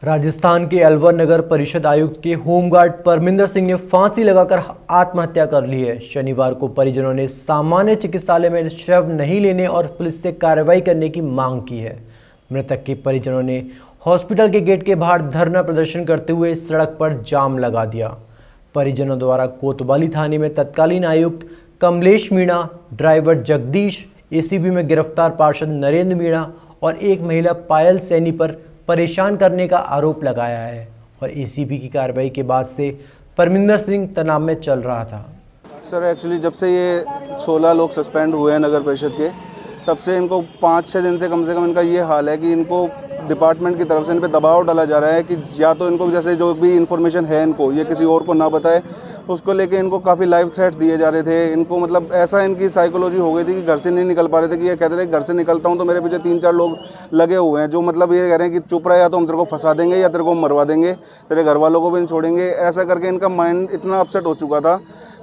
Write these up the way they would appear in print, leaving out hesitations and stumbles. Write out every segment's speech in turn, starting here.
राजस्थान के अलवर नगर परिषद आयुक्त के होमगार्ड परमिंदर सिंह ने फांसी लगाकर आत्महत्या कर ली है। शनिवार को परिजनों ने सामान्य चिकित्सालय में शव नहीं लेने और पुलिस से कार्रवाई करने की मांग की है। मृतक के परिजनों ने हॉस्पिटल के गेट के बाहर धरना प्रदर्शन करते हुए सड़क पर जाम लगा दिया। परिजनों द्वारा कोतवाली थाने में तत्कालीन आयुक्त कमलेश मीणा, ड्राइवर जगदीश, एसीबी में गिरफ्तार पार्षद नरेंद्र मीणा और एक महिला पायल सैनी पर परेशान करने का आरोप लगाया है और एसीबी की कार्रवाई के बाद से परमिंदर सिंह तनाव में चल रहा था। सर एक्चुअली जब से ये 16 लोग सस्पेंड हुए हैं नगर परिषद के, तब से इनको 5-6 दिन से कम इनका ये हाल है कि इनको डिपार्टमेंट की तरफ से इन पे दबाव डाला जा रहा है कि या तो इनको जैसे जो भी इन्फॉर्मेशन है इनको ये किसी और को ना बताए, तो उसको लेके इनको काफ़ी लाइफ थ्रेट दिए जा रहे थे। इनको मतलब ऐसा इनकी साइकोलॉजी हो गई थी कि घर से नहीं निकल पा रहे थे कि ये कहते थे घर से निकलता हूँ तो मेरे पीछे 3-4 लोग लगे हुए हैं जो मतलब ये कह रहे हैं कि चुप रहे, या तो हम तेरे को फंसा देंगे या तेरे को मरवा देंगे, तेरे घर वालों को भी नहीं छोड़ेंगे। ऐसा करके इनका माइंड इतना अपसेट हो चुका था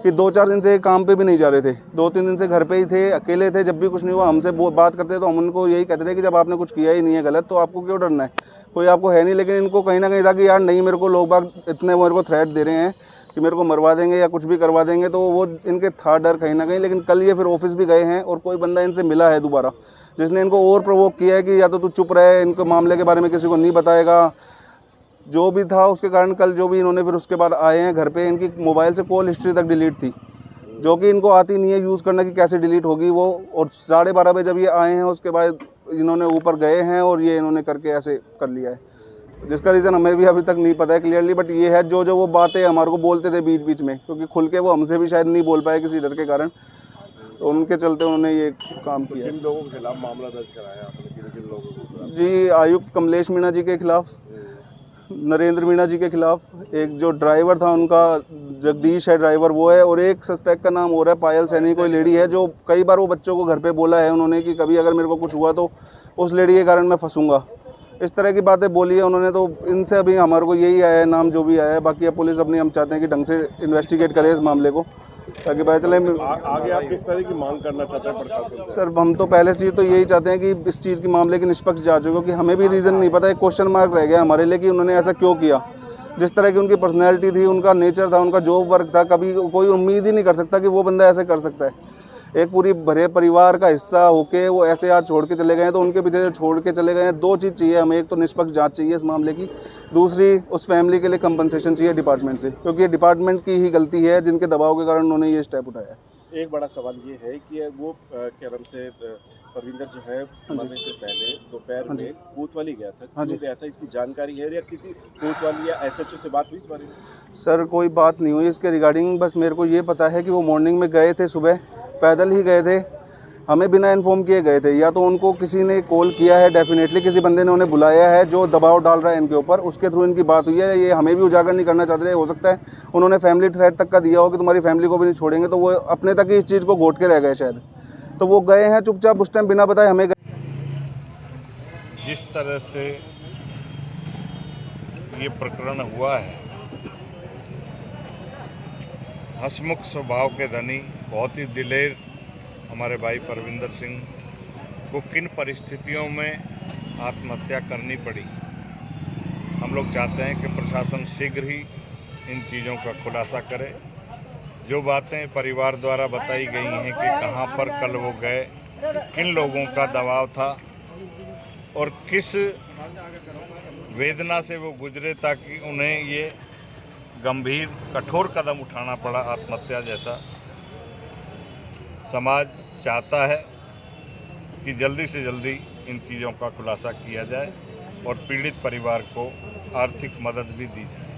कि 2-4 दिन से काम पे भी नहीं जा रहे थे, 2-3 दिन से घर पे ही थे, अकेले थे। जब भी कुछ नहीं हुआ हमसे बात करते तो हम उनको यही कहते थे कि जब आपने कुछ किया ही नहीं है गलत तो आपको क्यों डरना है, कोई आपको है नहीं। लेकिन इनको कहीं ना कहीं था कि यार नहीं, मेरे को लोग बाग इतने मेरे को थ्रेट दे रहे हैं कि मेरे को मरवा देंगे या कुछ भी करवा देंगे, तो वो इनके था डर कहीं ना कहीं। लेकिन कल ये फिर ऑफिस भी गए हैं और कोई बंदा इनसे मिला है दोबारा जिसने इनको और प्रोवोक किया है कि या तो तू चुप रहे, इनके मामले के बारे में किसी को नहीं बताएगा। जो भी था उसके कारण कल जो भी इन्होंने फिर उसके बाद आए हैं घर पे, इनकी मोबाइल से कॉल हिस्ट्री तक डिलीट थी, जो कि इनको आती नहीं है यूज़ करना कि कैसे डिलीट होगी वो। और 12:30 बजे जब ये आए हैं उसके बाद इन्होंने ऊपर गए हैं और ये इन्होंने करके ऐसे कर लिया है, जिसका रीज़न हमें भी अभी तक नहीं पता है क्लियरली। बट ये है जो वो बातें हमारे को बोलते थे बीच बीच में, क्योंकि खुल के वो हमसे भी शायद नहीं बोल पाए किसी डर के कारण, तो उनके चलते उन्होंने ये काम किया। किन लोगों के खिलाफ मामला दर्ज कराया आपने? किन लोगों के खिलाफ? जी, आयुक्त कमलेश मीणा जी के खिलाफ, नरेंद्र मीणा जी के खिलाफ, एक जो ड्राइवर था उनका जगदीश है ड्राइवर वो है, और एक सस्पेक्ट का नाम हो रहा है पायल सैनी, कोई लेडी है जो कई बार वो बच्चों को घर पे बोला है उन्होंने कि कभी अगर मेरे को कुछ हुआ तो उस लेडी के कारण मैं फंसूंगा, इस तरह की बातें बोली है उन्होंने। तो इनसे अभी हमारे को यही आया है नाम जो भी आया है। बाकी अब पुलिस अपनी हम चाहते हैं कि ढंग से इन्वेस्टिगेट करे इस मामले को ताकि पता चले। आगे आप किस तरह की मांग करना चाहते हैं प्रशासन से? सर हम तो पहले चीज़ तो यही चाहते हैं कि इस चीज़ की मामले की निष्पक्ष जांच हो, क्योंकि हमें भी रीज़न नहीं पता, एक क्वेश्चन मार्क रह गया हमारे लिए कि उन्होंने ऐसा क्यों किया। जिस तरह की उनकी पर्सनैलिटी थी, उनका नेचर था, उनका जॉब वर्क था, कभी कोई उम्मीद ही नहीं कर सकता कि वो बंदा ऐसे कर सकता है। एक पूरी भरे परिवार का हिस्सा होके वो ऐसे आज छोड़ के चले गए हैं, तो उनके पीछे जो छोड़ के चले गए हैं, 2 चीज़ चाहिए हमें। एक तो निष्पक्ष जांच चाहिए इस मामले की, दूसरी उस फैमिली के लिए कंपनसेशन चाहिए डिपार्टमेंट से, क्योंकि ये डिपार्टमेंट की ही गलती है जिनके दबाव के कारण उन्होंने ये स्टेप उठाया है। एक बड़ा सवाल ये है कि वो क्या नाम से परविंदर जो है मरने से पहले दोपहर में कोतवाली गया था, क्यों गया था, इसकी जानकारी है या किसी कोतवाली या एसएचओ से बात हुई इस बारे में? सर कोई बात नहीं हुई इसके रिगार्डिंग, बस मेरे को ये पता है कि वो मॉर्निंग में गए थे, सुबह पैदल ही गए थे, हमें बिना इन्फॉर्म किए गए थे। या तो उनको किसी ने कॉल किया है, डेफिनेटली किसी बंदे ने उन्हें बुलाया है जो दबाव डाल रहा है इनके ऊपर, उसके थ्रू इनकी बात हुई है। ये हमें भी उजागर नहीं करना चाहते थे। हो सकता है उन्होंने फैमिली थ्रेट तक का दिया हो कि तुम्हारी फैमिली को भी नहीं छोड़ेंगे, तो वो अपने तक ही इस चीज़ को घोट के रह गए शायद, तो वो गए हैं चुपचाप उस टाइम बिना बताए हमें। जिस तरह से ये प्रकरण हुआ है, हंसमुख स्वभाव के धनी, बहुत ही दिलेर हमारे भाई परविंदर सिंह को किन परिस्थितियों में आत्महत्या करनी पड़ी। हम लोग चाहते हैं कि प्रशासन शीघ्र ही इन चीज़ों का खुलासा करे। जो बातें परिवार द्वारा बताई गई हैं कि कहां पर कल वो गए, किन लोगों का दबाव था और किस वेदना से वो गुजरे ताकि उन्हें ये गंभीर कठोर कदम उठाना पड़ा आत्महत्या जैसा। समाज चाहता है कि जल्दी से जल्दी इन चीज़ों का खुलासा किया जाए और पीड़ित परिवार को आर्थिक मदद भी दी जाए।